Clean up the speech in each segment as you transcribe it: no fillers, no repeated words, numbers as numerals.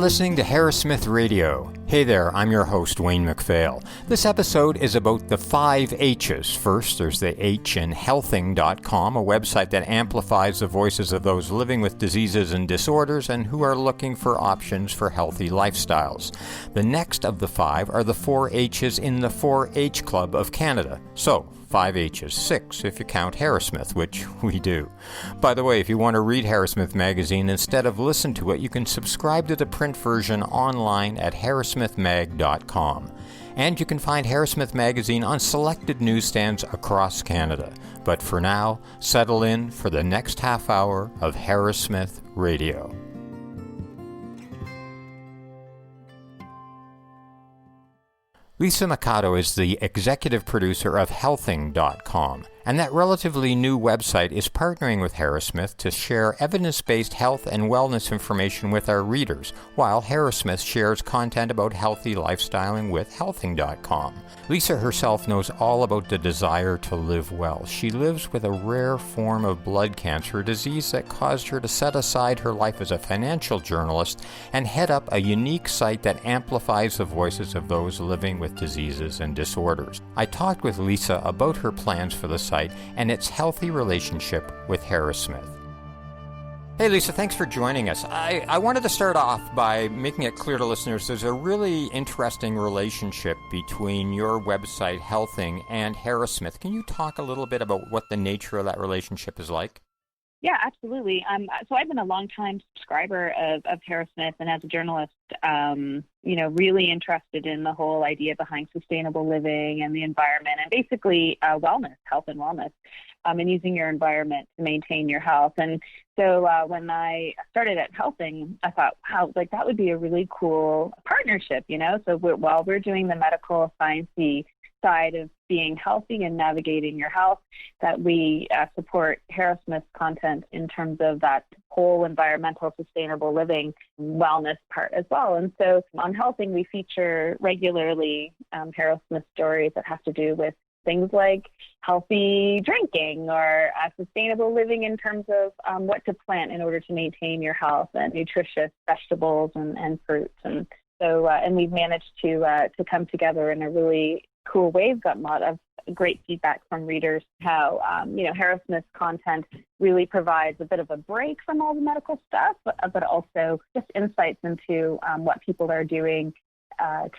listening to Harrowsmith Radio. Hey there, I'm your host, Wayne McPhail. This episode is about the 5 H's. First, there's the H in healthing.com, a website that amplifies the voices of those living with diseases and disorders and who are looking for options for healthy lifestyles. The next of the 5 are the 4 H's in the 4-H Club of Canada. So, 5 H's, 6 if you count Harrowsmith, which we do. By the way, if you want to read Harrowsmith magazine instead of listen to it, you can subscribe to the print version online at harrowsmithmag.com. And you can find Harrowsmith magazine on selected newsstands across Canada. But for now, settle in for the next half hour of Harrowsmith Radio. Lisa Machado is the executive producer of healthing.com, and that relatively new website is partnering with Harrowsmith to share evidence-based health and wellness information with our readers, while Harrowsmith shares content about healthy lifestyling with healthing.com. Lisa herself knows all about the desire to live well. She lives with a rare form of blood cancer, a disease that caused her to set aside her life as a financial journalist and head up a unique site that amplifies the voices of those living with diseases and disorders. I talked with Lisa about her plans for the site and its healthy relationship with Harrowsmith. Hey Lisa, thanks for joining us. I wanted to start off by making it clear to listeners there's a really interesting relationship between your website, Healthing, and Harrowsmith. Can you talk a little bit about what the nature of that relationship is like? Yeah, absolutely. So I've been a long-time subscriber of Harrowsmith, and as a journalist, really interested in the whole idea behind sustainable living and the environment, and basically wellness, health and wellness, and using your environment to maintain your health. And so when I started at Healthing, I thought, wow, that would be a really cool partnership, So while we're doing the medical sciencey side of being healthy and navigating your health, that we support Harrowsmith's content in terms of that whole environmental sustainable living wellness part as well. And so on Healthing, we feature regularly Harrowsmith stories that have to do with things like healthy drinking or sustainable living in terms of what to plant in order to maintain your health, and nutritious vegetables and fruits. And so and we've managed to come together in a really cool way. We've got a lot of great feedback from readers how Harrowsmith's content really provides a bit of a break from all the medical stuff, but also just insights into what people are doing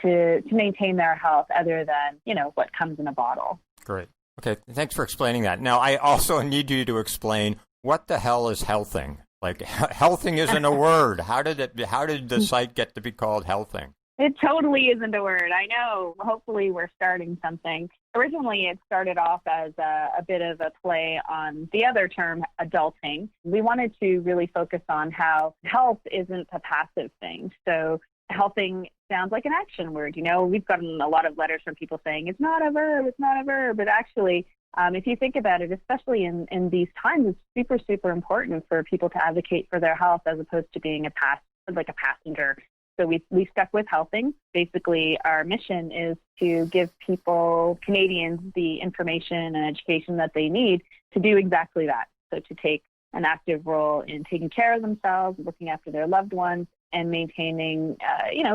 to maintain their health other than what comes in a bottle. Great. Okay, thanks for explaining that. Now I also need you to explain what the hell is Healthing. Like, Healthing isn't a word. How did the site get to be called Healthing? It totally isn't a word. I know. Hopefully we're starting something. Originally, it started off as a bit of a play on the other term, adulting. We wanted to really focus on how health isn't a passive thing. So Healthing sounds like an action word. We've gotten a lot of letters from people saying, it's not a verb. But actually, if you think about it, especially in these times, it's super, super important for people to advocate for their health as opposed to being a passenger. So we stuck with Healthing. Basically, our mission is to give Canadians, the information and education that they need to do exactly that. So to take an active role in taking care of themselves, looking after their loved ones, and maintaining,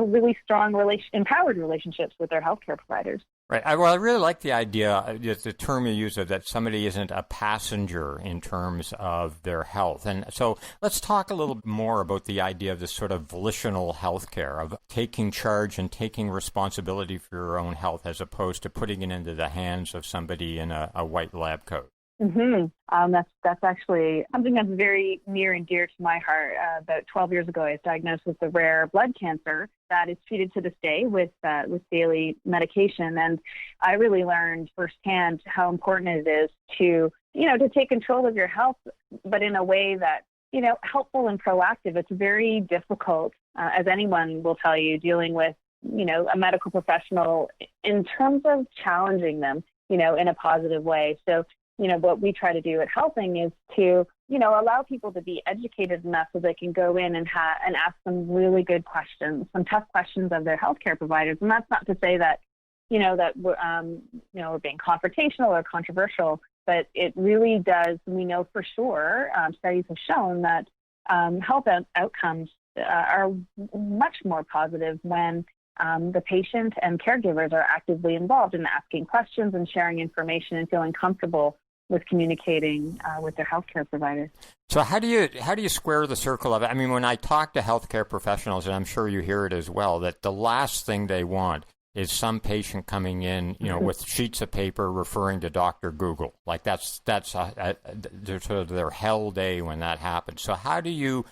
really strong, empowered relationships with their healthcare providers. Right. I really like the idea, the term you use of that somebody isn't a passenger in terms of their health. And so let's talk a little more about the idea of this sort of volitional healthcare, of taking charge and taking responsibility for your own health as opposed to putting it into the hands of somebody in a white lab coat. Mm-hmm. That's actually something that's very near and dear to my heart. About 12 years ago, I was diagnosed with a rare blood cancer that is treated to this day with daily medication. And I really learned firsthand how important it is to take control of your health, but in a way that, helpful and proactive. It's very difficult, as anyone will tell you, dealing with, a medical professional in terms of challenging them, in a positive way. So, what we try to do at Healthing is to, allow people to be educated enough so they can go in and ask some really good questions, some tough questions of their healthcare providers. And that's not to say that, we're being confrontational or controversial, but it really does. We know for sure, studies have shown that health outcomes are much more positive when the patient and caregivers are actively involved in asking questions and sharing information and feeling comfortable with communicating with their healthcare providers. So how do you square the circle of it? I mean, when I talk to healthcare professionals, and I'm sure you hear it as well, that the last thing they want is some patient coming in, with sheets of paper referring to Dr. Google. Like that's sort of their hell day when that happens. So how do you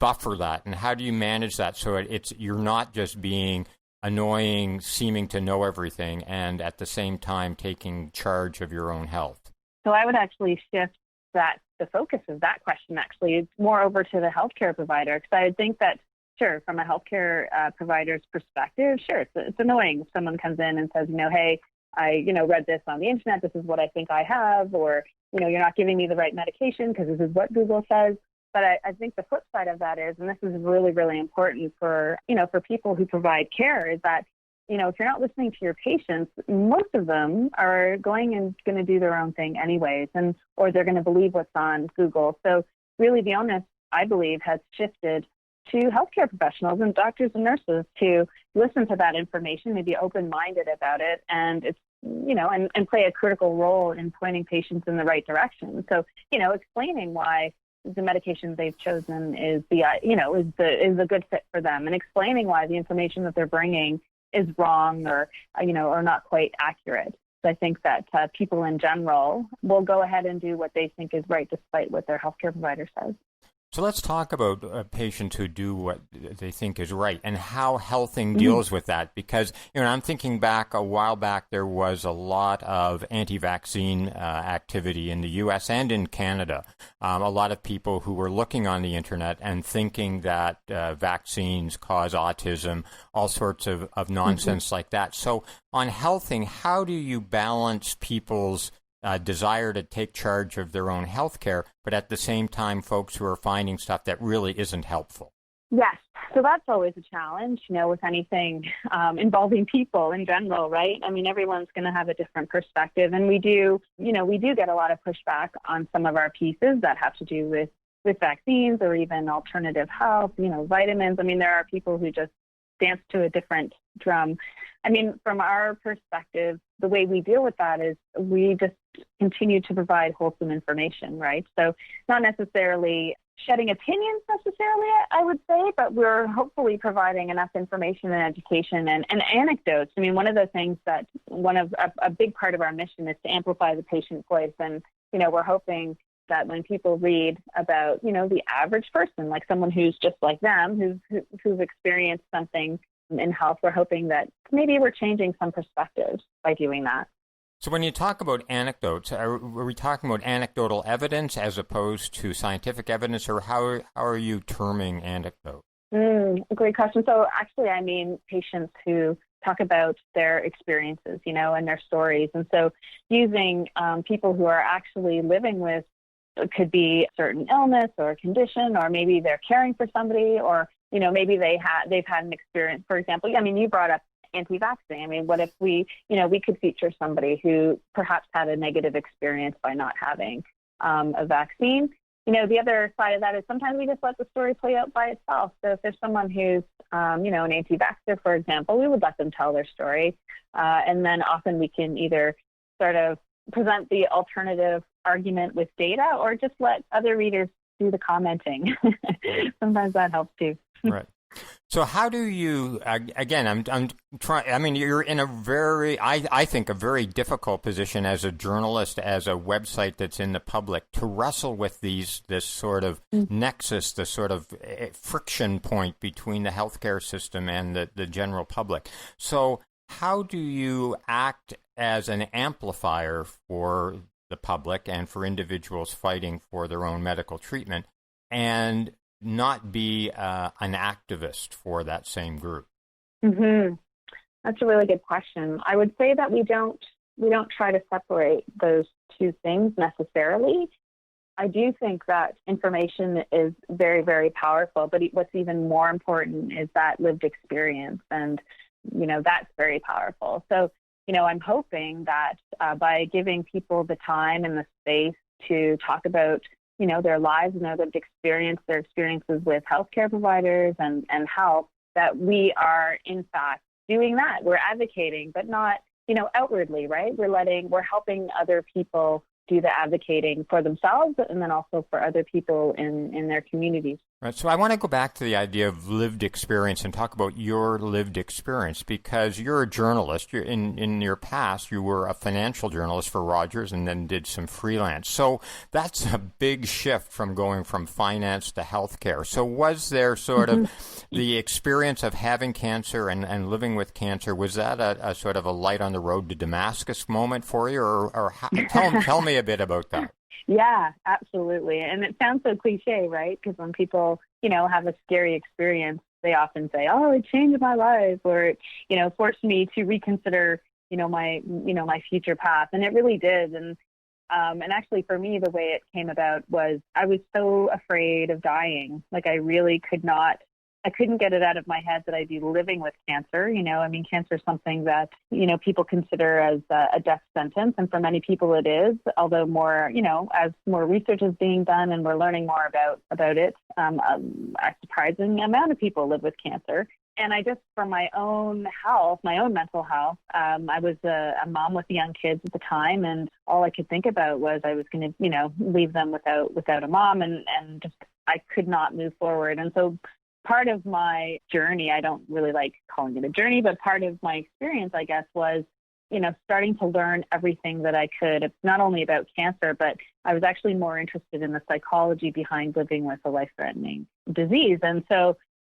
buffer that, and how do you manage that so you're not just being annoying, seeming to know everything, and at the same time taking charge of your own health? So I would actually shift the focus of that question it's more over to the healthcare provider, because I think that, sure, from a healthcare provider's perspective, sure, it's annoying if someone comes in and says, hey, I read this on the internet, this is what I think I have, or you're not giving me the right medication because this is what Google says. But I think the flip side of that is, and this is really, really important for people who provide care, is that if you're not listening to your patients, most of them are going to do their own thing anyways, or they're going to believe what's on Google. So really the onus, I believe, has shifted to healthcare professionals and doctors and nurses to listen to that information, maybe open-minded about it, and it's and play a critical role in pointing patients in the right direction. So explaining why the medication they've chosen is a good fit for them, and explaining why the information that they're bringing is wrong or not quite accurate. So I think that people in general will go ahead and do what they think is right despite what their healthcare provider says. So let's talk about patients who do what they think is right and how Healthing deals with that. Because, I'm thinking back a while back, there was a lot of anti-vaccine activity in the U.S. and in Canada. A lot of people who were looking on the internet and thinking that vaccines cause autism, all sorts of nonsense like that. So on Healthing, how do you balance people's desire to take charge of their own health care, but at the same time, folks who are finding stuff that really isn't helpful? Yes. So that's always a challenge, with anything involving people in general, right? I mean, everyone's going to have a different perspective. And we do get a lot of pushback on some of our pieces that have to do with vaccines or even alternative health, vitamins. I mean, there are people who just dance to a different drum. I mean, from our perspective, the way we deal with that is we just continue to provide wholesome information, right? So not necessarily shedding opinions necessarily, I would say, but we're hopefully providing enough information and education and anecdotes. I mean, one of the things that a big part of our mission is to amplify the patient's voice. And, we're hoping that when people read about, the average person, like someone who's just like them, who's experienced something in health, we're hoping that maybe we're changing some perspectives by doing that. So when you talk about anecdotes, are we talking about anecdotal evidence as opposed to scientific evidence, or how are you terming anecdote? Great question. So actually, I mean patients who talk about their experiences, and their stories. And so using people who are actually living with, it could be a certain illness or a condition, or maybe they're caring for somebody, or maybe they've had an experience. For example, I mean, you brought up anti-vaccine. I mean, what if we could feature somebody who perhaps had a negative experience by not having a vaccine? The other side of that is sometimes we just let the story play out by itself. So if there's someone who's, an anti-vaxxer, for example, we would let them tell their story. And then often we can either sort of present the alternative argument with data or just let other readers do the commenting. Sometimes that helps too. Right. So how do you, again, I'm trying, I mean, you're in a very, I think, a very difficult position as a journalist, as a website that's in the public, to wrestle with this sort of nexus, the sort of friction point between the healthcare system and the general public. So how do you act as an amplifier for the public and for individuals fighting for their own medical treatment, and not be an activist for that same group? That's a really good question. I would say that we don't try to separate those two things necessarily. I do think that information is very, very powerful, but what's even more important is that lived experience, and that's very powerful. So I'm hoping that by giving people the time and the space to talk about their lives and their lived experience, their experiences with healthcare providers and health, that we are in fact doing that. We're advocating, but not, outwardly, right? We're helping other people do the advocating for themselves and then also for other people in their communities. Right. So I want to go back to the idea of lived experience and talk about your lived experience, because you're a journalist. In your past, you were a financial journalist for Rogers and then did some freelance. So that's a big shift from going from finance to healthcare. So was there sort of the experience of having cancer and living with cancer, was that a sort of a light on the road to Damascus moment for you? Or tell me a bit about that. Yeah, absolutely. And it sounds so cliche, right? Because when people, have a scary experience, they often say, "Oh, it changed my life," or it, forced me to reconsider, my future path. And it really did. And actually for me, the way it came about was I was so afraid of dying. Like I couldn't get it out of my head that I'd be living with cancer. Cancer is something that, people consider as a death sentence. And for many people it is, although more, as more research is being done and we're learning more about it, a surprising amount of people live with cancer. And I just, for my own health, my own mental health, I was a mom with young kids at the time. And all I could think about was I was going to, leave them without a mom and just, I could not move forward. And so part of my journey, I don't really like calling it a journey, but part of my experience, I guess, was, starting to learn everything that I could. It's not only about cancer, but I was actually more interested in the psychology behind living with a life-threatening disease. And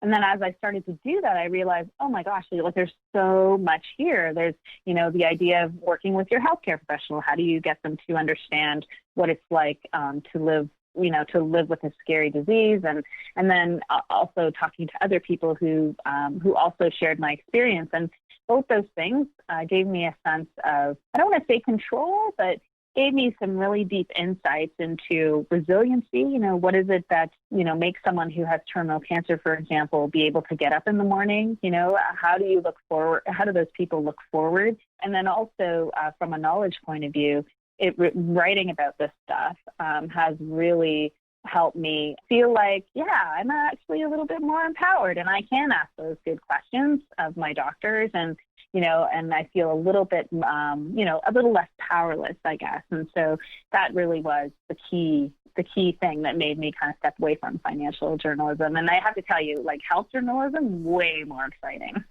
then as I started to do that, I realized, oh my gosh, there's so much here. There's, the idea of working with your healthcare professional. How do you get them to understand what it's like to live with a scary disease, and then also talking to other people who also shared my experience. And both those things gave me a sense of, I don't want to say control, but gave me some really deep insights into resiliency. What is it that, makes someone who has terminal cancer, for example, be able to get up in the morning? How do you look forward? How do those people look forward? And then also from a knowledge point of view, writing about this stuff has really helped me feel like, I'm actually a little bit more empowered and I can ask those good questions of my doctors and I feel a little bit, a little less powerless, I guess. And so that really was the key thing that made me kind of step away from financial journalism. And I have to tell you, health journalism, way more exciting.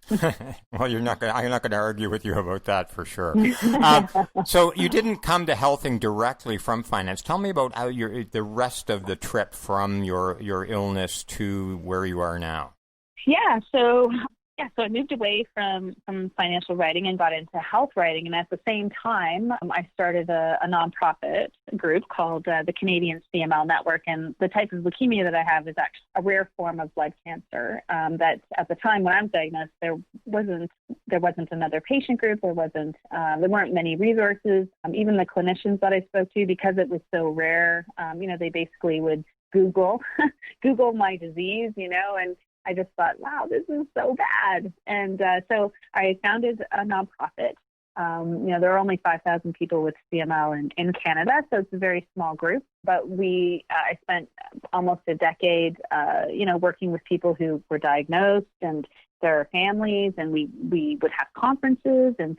Well, I'm not going to argue with you about that for sure. So you didn't come to healthing directly from finance. Tell me about how the rest of the trip from your illness to where you are now. So I moved away from financial writing and got into health writing. And at the same time, I started a nonprofit group called the Canadian CML Network. And the type of leukemia that I have is actually a rare form of blood cancer. That at the time when I was diagnosed, there wasn't another patient group. There weren't many resources. Even the clinicians that I spoke to, because it was so rare, they basically would Google my disease, and I just thought, wow, this is so bad. And so I founded a nonprofit. There are only 5,000 people with CML in Canada, so it's a very small group. But I spent almost a decade, working with people who were diagnosed and their families, and we would have conferences and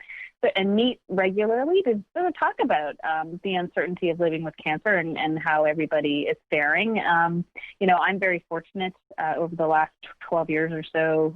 meet regularly to sort of talk about the uncertainty of living with cancer and how everybody is faring. I'm very fortunate over the last 12 years or so.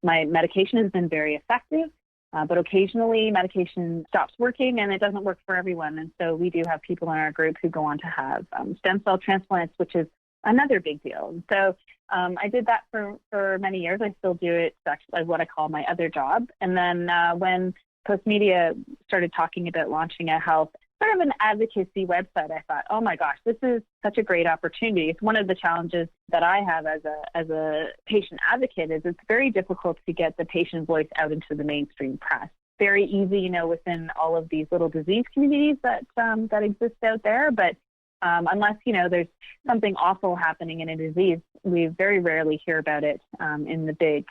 My medication has been very effective. But occasionally medication stops working and it doesn't work for everyone. And so we do have people in our group who go on to have stem cell transplants, which is another big deal. And so I did that for many years. I still do it. It's actually what I call my other job. And then when Postmedia started talking about launching a health sort of an advocacy website, I thought, oh my gosh, this is such a great opportunity. It's one of the challenges that I have as a patient advocate is it's very difficult to get the patient voice out into the mainstream press. Very easy, within all of these little disease communities that exist out there. But unless, there's something awful happening in a disease, we very rarely hear about it in the big,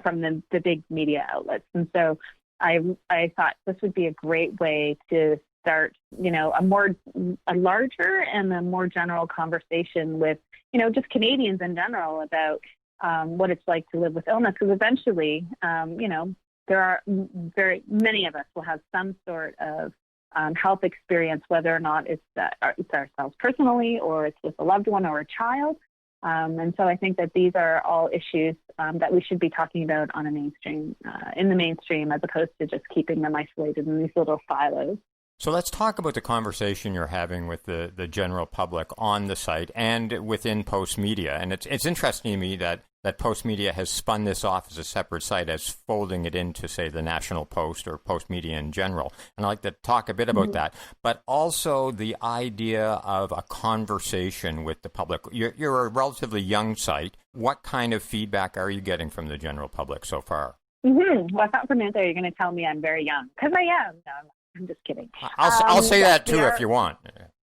from the big media outlets. And so I thought this would be a great way to start, a larger and a more general conversation with, just Canadians in general about what it's like to live with illness. Because eventually, there are very many of us will have some sort of health experience, whether or not it's ourselves personally, or it's with a loved one or a child. And so I think that these are all issues that we should be talking about on in the mainstream, as opposed to just keeping them isolated in these little silos. So let's talk about the conversation you're having with the general public on the site and within Postmedia. And it's interesting to me that Postmedia has spun this off as a separate site, as folding it into, say, the National Post or Postmedia in general. And I'd like to talk a bit about that, but also the idea of a conversation with the public. You're a relatively young site. What kind of feedback are you getting from the general public so far? Well, I thought for a minute there you're going to tell me I'm very young, because I am. No, I'm just kidding. I'll say that too if you want.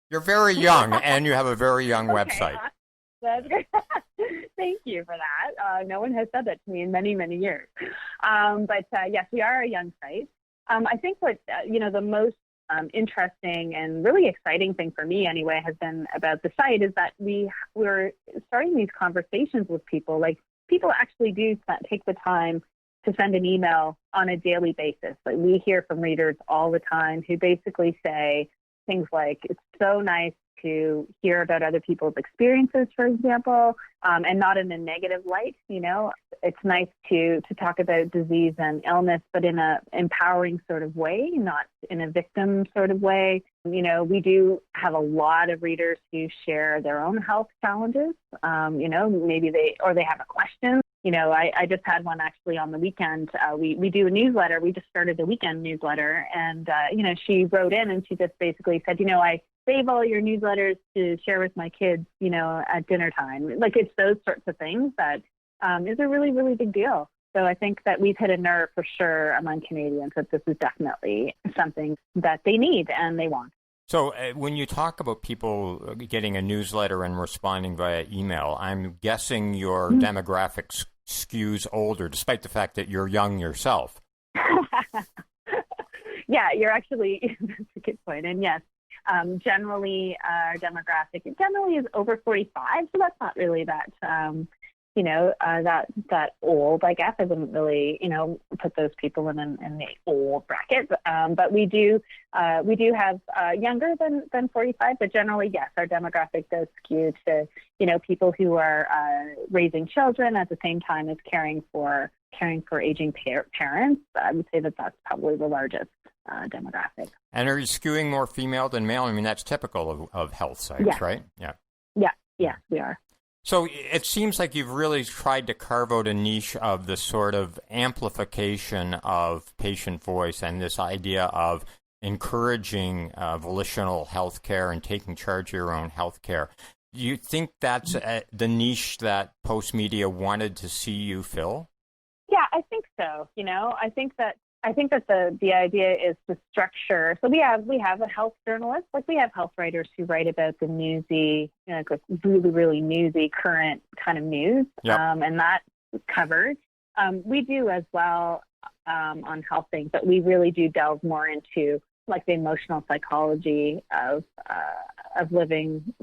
You're very young, and you have a very young website. That's great. Thank you for that. No one has said that to me in many, many years. But yes, we are a young site. I think what the most interesting and really exciting thing for me, anyway, has been about the site is that we're starting these conversations with people. Like, people actually do take the time to send an email on a daily basis. Like, we hear from readers all the time who basically say things like, it's so nice to hear about other people's experiences, for example, and not in a negative light. It's nice to talk about disease and illness, but in a empowering sort of way, not in a victim sort of way. We do have a lot of readers who share their own health challenges. Maybe they have a question. I just had one actually on the weekend. We do a newsletter. We just started the weekend newsletter, and she wrote in and she just basically said, I save all your newsletters to share with my kids, at dinner time. Like, it's those sorts of things that is a really, really big deal. So I think that we've hit a nerve for sure among Canadians that this is definitely something that they need and they want. So when you talk about people getting a newsletter and responding via email, I'm guessing your demographic skews older, despite the fact that you're young yourself. Yeah, you're actually, that's a good point. And yes, generally our demographic generally is over 45, so that's not really that that old. I guess I wouldn't really put those people in the old bracket, but we do have younger than 45, but generally, yes, our demographic does skew to people who are raising children at the same time as caring for aging parents. I would say that that's probably the largest demographic. And are you skewing more female than male? I mean, that's typical of health sites, right? Yeah, we are. So it seems like you've really tried to carve out a niche of the sort of amplification of patient voice and this idea of encouraging volitional health care and taking charge of your own health care. Do you think that's the niche that Postmedia wanted to see you fill? Yeah, I think so. I think that the idea is to structure. So we have a health journalist, like we have health writers who write about the newsy, really, really newsy current kind of news, and that's covered. We do as well on health things, but we really do delve more into like the emotional psychology of living,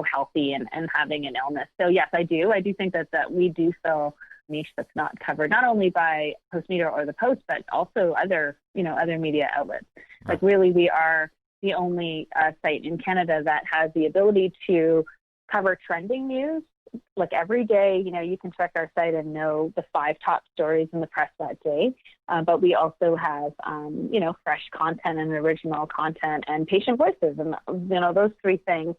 healthy and having an illness. So yes, I do think that we do fill niche that's not covered, not only by Postmedia or the Post, but also other media outlets. Right. Like really, we are the only site in Canada that has the ability to cover trending news. Like every day, you can check our site and know the 5 top stories in the press that day. But we also have, fresh content and original content and patient voices. And, those 3 things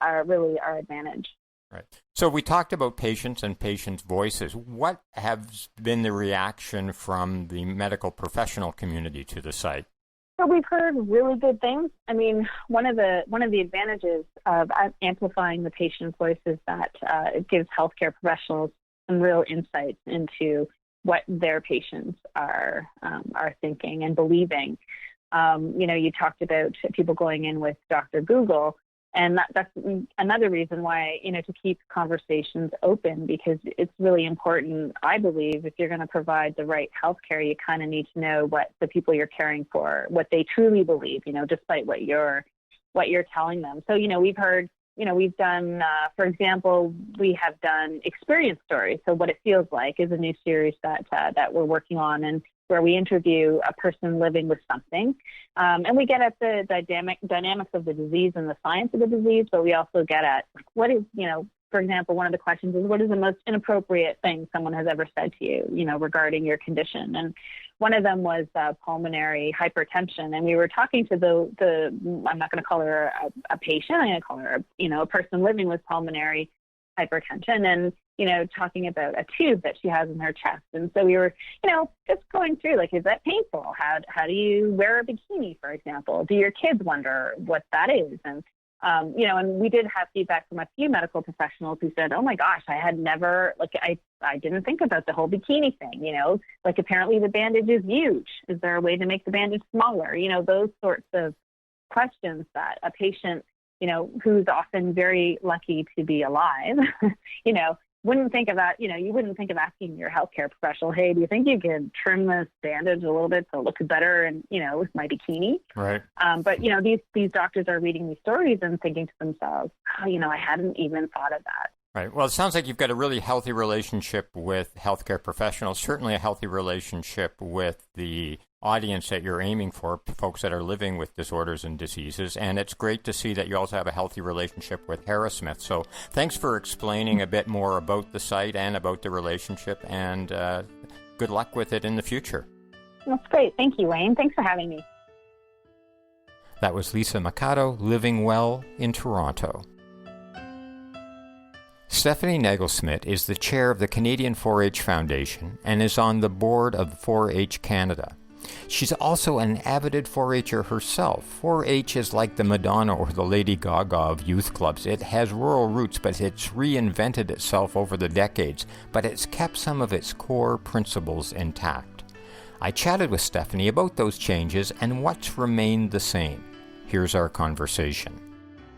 are really our advantage. Right. So we talked about patients and patients' voices. What has been the reaction from the medical professional community to the site? So we've heard really good things. I mean, one of the advantages of amplifying the patient's voice is that it gives healthcare professionals some real insights into what their patients are thinking and believing. You talked about people going in with Dr. Google. And that's another reason why, to keep conversations open, because it's really important, I believe, if you're going to provide the right healthcare, you kind of need to know what the people you're caring for, what they truly believe, despite what you're telling them. So, we've heard, we've done, for example, we have done experience stories. So what it feels like is a new series that we're working on, and where we interview a person living with something. And we get at the dynamics of the disease and the science of the disease, but we also get at what is, for example, one of the questions is, what is the most inappropriate thing someone has ever said to you, regarding your condition? And one of them was pulmonary hypertension. And we were talking to the I'm not going to call her a patient, I'm going to call her, a person living with pulmonary hypertension, and talking about a tube that she has in her chest. And so we were, just going through, like, is that painful? How do you wear a bikini, for example? Do your kids wonder what that is? And, and we did have feedback from a few medical professionals who said, oh my gosh, I had never, I didn't think about the whole bikini thing, apparently the bandage is huge. Is there a way to make the bandage smaller? Those sorts of questions that a patient, who's often very lucky to be alive, wouldn't think about, you wouldn't think of asking your healthcare professional, hey, do you think you could trim this bandage a little bit so it looks better and, with my bikini? Right. But, these doctors are reading these stories and thinking to themselves, oh, I hadn't even thought of that. Right. Well, it sounds like you've got a really healthy relationship with healthcare professionals, certainly a healthy relationship with the audience that you're aiming for, folks that are living with disorders and diseases. And it's great to see that you also have a healthy relationship with Harrowsmith. So thanks for explaining a bit more about the site and about the relationship, and good luck with it in the future. That's great. Thank you, Wayne. Thanks for having me. That was Lisa Machado, living well in Toronto. Stephanie Nagelschmitz is the chair of the Canadian 4-H Foundation and is on the board of 4-H Canada. She's also an avid 4-H'er herself. 4-H is like the Madonna or the Lady Gaga of youth clubs. It has rural roots, but it's reinvented itself over the decades, but it's kept some of its core principles intact. I chatted with Stephanie about those changes and what's remained the same. Here's our conversation.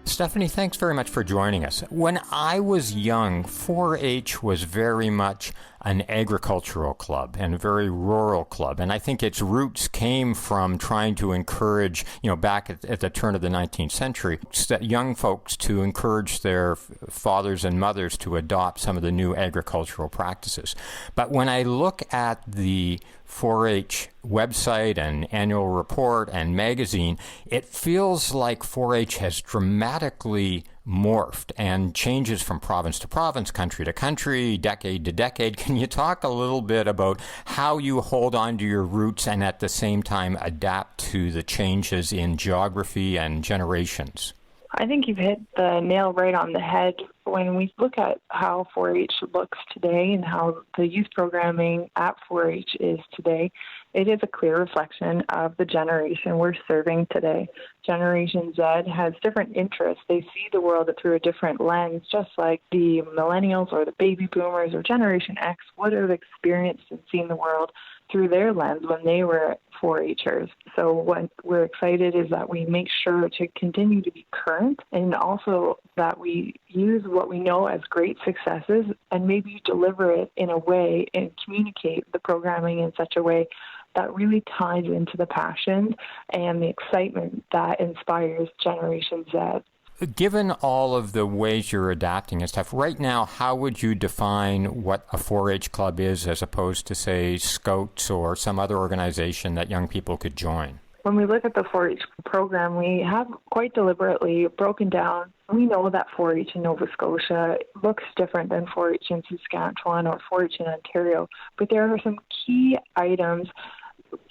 Stephanie, thanks very much for joining us. When I was young, 4-H was very much an agricultural club and a very rural club. And I think its roots came from trying to encourage, back at the turn of the 19th century, young folks to encourage their fathers and mothers to adopt some of the new agricultural practices. But when I look at the 4-H website and annual report and magazine, it feels like 4-H has dramatically morphed and changes from province to province, country to country, decade to decade. Can you talk a little bit about how you hold on to your roots and at the same time adapt to the changes in geography and generations? I think you've hit the nail right on the head. When we look at how 4-H looks today and how the youth programming at 4-H is today, it is a clear reflection of the generation we're serving today. Generation Z has different interests. They see the world through a different lens, just like the millennials or the baby boomers or Generation X would have experienced and seen the world through their lens when they were 4-Hers. So what we're excited is that we make sure to continue to be current, and also that we use what we know as great successes and maybe deliver it in a way and communicate the programming in such a way that really ties into the passion and the excitement that inspires Generation Z. Given all of the ways you're adapting and stuff, right now, how would you define what a 4-H club is as opposed to, say, Scouts or some other organization that young people could join? When we look at the 4-H program, we have quite deliberately broken down. We know that 4-H in Nova Scotia looks different than 4-H in Saskatchewan or 4-H in Ontario, but there are some key items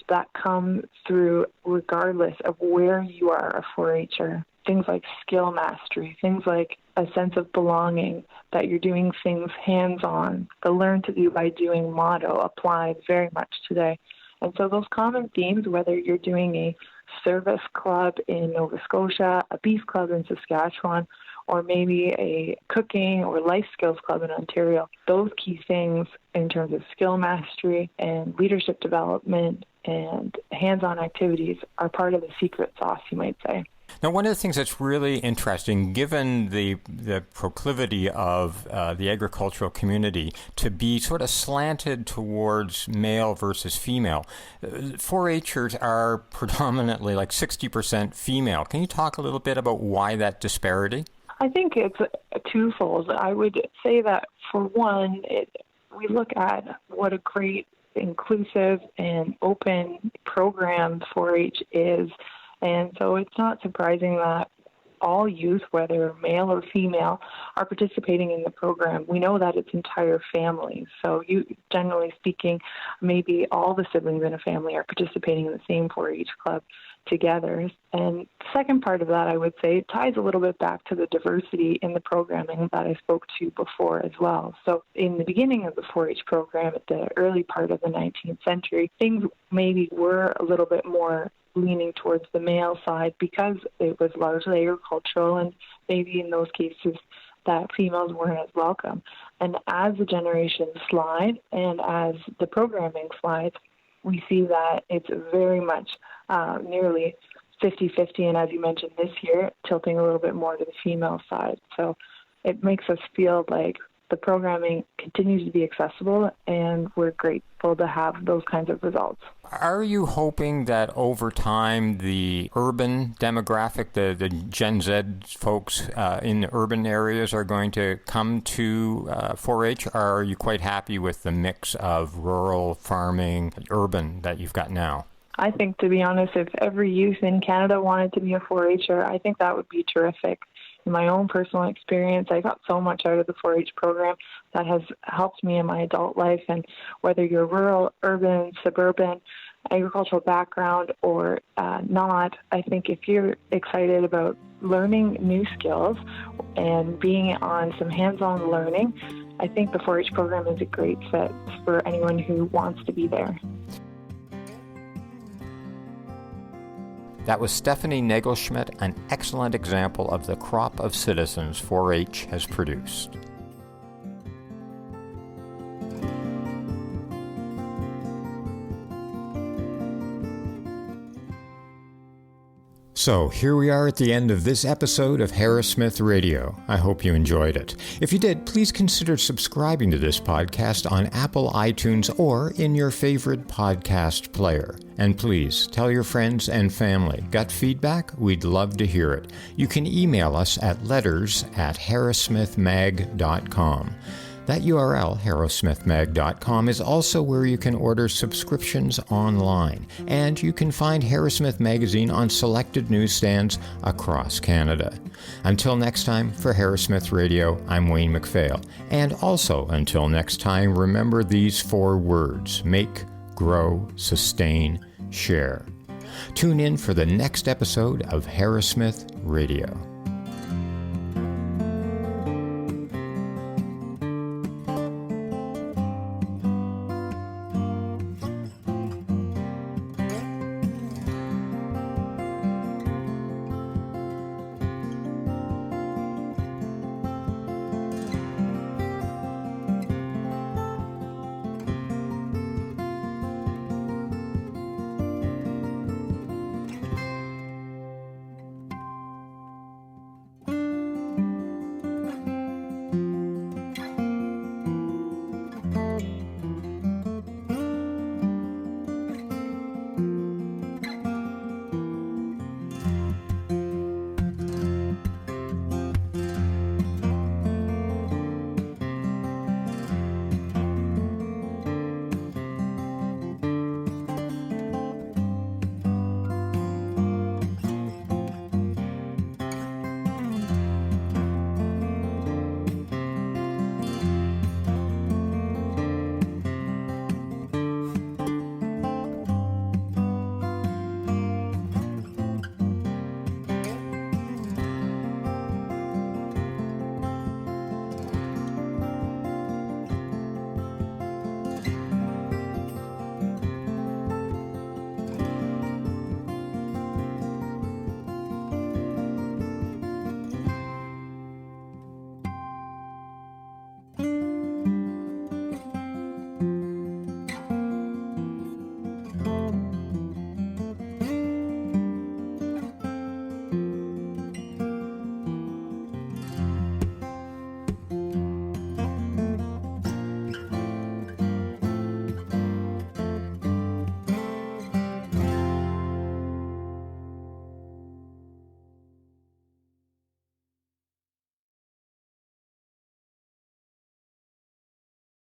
that come through regardless of where you are a 4-H'er. Things like skill mastery, things like a sense of belonging, that you're doing things hands-on. The learn to do by doing motto applies very much today. And so those common themes, whether you're doing a service club in Nova Scotia, a beef club in Saskatchewan, or maybe a cooking or life skills club in Ontario, those key things in terms of skill mastery and leadership development and hands-on activities are part of the secret sauce, you might say. Now, one of the things that's really interesting, given the proclivity of the agricultural community to be sort of slanted towards male versus female, 4-Hers are predominantly like 60% female. Can you talk a little bit about why that disparity? I think it's twofold. I would say that, for one, we look at what a great, inclusive, and open program 4-H is. And so it's not surprising that all youth, whether male or female, are participating in the program. We know that it's entire families. So generally speaking, maybe all the siblings in a family are participating in the same 4-H club together. And the second part of that, I would say, ties a little bit back to the diversity in the programming that I spoke to before as well. So in the beginning of the 4-H program, at the early part of the 19th century, things maybe were a little bit more leaning towards the male side because it was largely agricultural, and maybe in those cases that females weren't as welcome. And as the generations slide and as the programming slides, we see that it's very much nearly 50-50, and as you mentioned this year, tilting a little bit more to the female side. So it makes us feel like the programming continues to be accessible, and we're grateful to have those kinds of results. Are you hoping that over time the urban demographic, the Gen Z folks in the urban areas are going to come to 4-H, or are you quite happy with the mix of rural, farming, urban that you've got now? I think, to be honest, if every youth in Canada wanted to be a 4-Her, I think that would be terrific. In my own personal experience, I got so much out of the 4-H program that has helped me in my adult life. And whether you're rural, urban, suburban, agricultural background or not, I think if you're excited about learning new skills and being on some hands-on learning, I think the 4-H program is a great fit for anyone who wants to be there. That was Stephanie Nagelschmitz, an excellent example of the crop of citizens 4-H has produced. So here we are at the end of this episode of Harrowsmith Radio. I hope you enjoyed it. If you did, please consider subscribing to this podcast on Apple iTunes or in your favorite podcast player. And please tell your friends and family. Got feedback? We'd love to hear it. You can email us at letters@harrowsmithmag.com. That URL, harrowsmithmag.com, is also where you can order subscriptions online. And you can find Harrowsmith Magazine on selected newsstands across Canada. Until next time, for Harrowsmith Radio, I'm Wayne McPhail. And also, until next time, remember these 4 words: make, grow, sustain, share. Tune in for the next episode of Harrowsmith Radio.